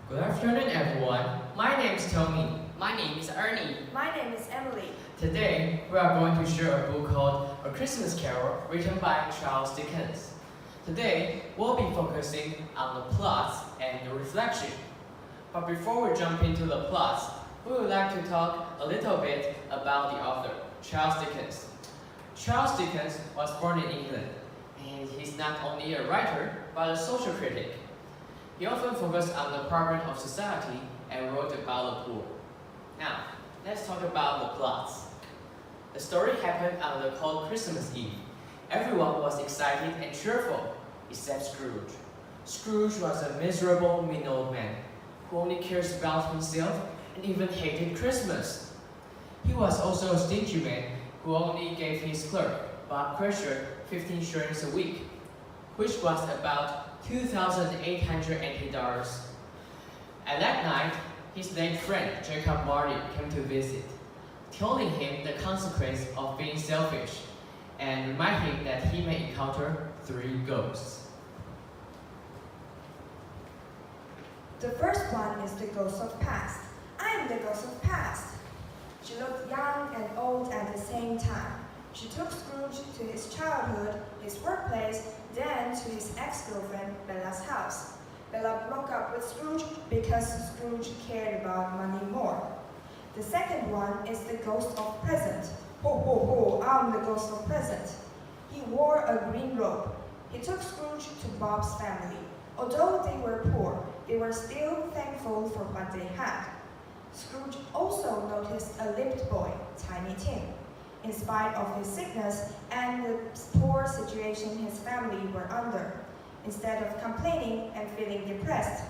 Good afternoon, everyone. My name is Tony. My name is Ernie. My name is Emily. Today, we are going to share a book called A Christmas Carol, written by Charles Dickens. Today, we'll be focusing on the plots and the reflection. But before we jump into the plots, we would like to talk a little bit about the author, Charles Dickens. Charles Dickens was born in England, and he's not only a writer, but a social critic. He often focused on the problem of society and wrote about the poor. Now, let's talk about the plots. The story happened on the cold Christmas Eve. Everyone was excited and cheerful, except Scrooge. Scrooge was a miserable, mean old man who only cares about himself and even hated Christmas. He was also a stingy man who only gave his clerk, Bob Crusher, 15 shillings a week, which was about $2,880. At that night, his late friend Jacob Marley came to visit, telling him the consequence of being selfish and remind him that he may encounter 3 ghosts. The first one is the ghost of past. I am the ghost of past. She looked young and old at the same time. She took Scrooge to his childhood, his workplace, then to his ex-girlfriend Bella's house. Bella broke up with Scrooge because Scrooge cared about money more. The second one is the ghost of present. Ho ho ho, I'm the ghost of present. He wore a green robe. He took Scrooge to Bob's family. Although they were poor, they were still thankful for what they had. Scrooge also noticed a limped boy, Tiny Tim. In spite of his sickness and the poor situation his family were under, instead of complaining and feeling depressed,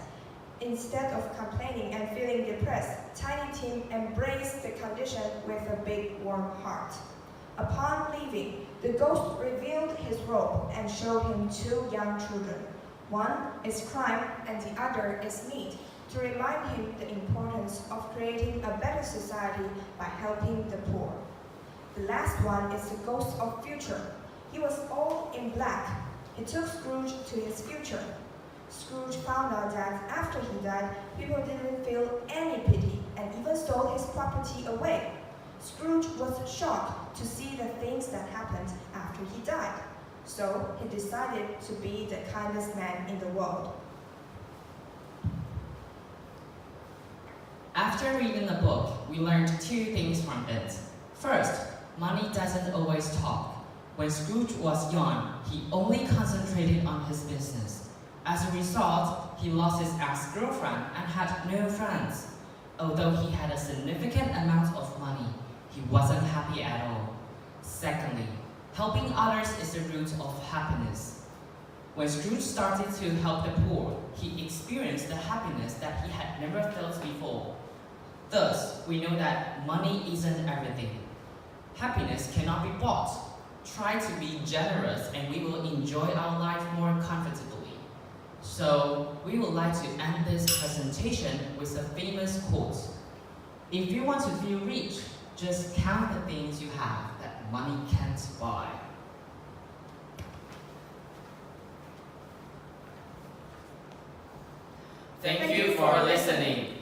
Tiny Tim embraced the condition with a big warm heart. Upon leaving, the ghost revealed his robe and showed him 2 young children. One is crime and the other is need, to remind him the importance of creating a better society by helping the poor. The last one is the ghost of future. He was all in black. He took Scrooge to his future. Scrooge found out that after he died, people didn't feel any pity and even stole his property away. Scrooge was shocked to see the things that happened after he died. So he decided to be the kindest man in the world. After reading the book, we learned 2 things from it. First, money doesn't always talk. When Scrooge was young, he only concentrated on his business. As a result, he lost his ex-girlfriend and had no friends. Although he had a significant amount of money, he wasn't happy at all. Secondly, helping others is the root of happiness. When Scrooge started to help the poor, he experienced the happiness that he had never felt before. Thus, we know that money isn't everything. Happiness cannot be bought. Try to be generous and we will enjoy our life more comfortably. So, we would like to end this presentation with a famous quote. If you want to feel rich, just count the things you have that money can't buy. Thank you for listening.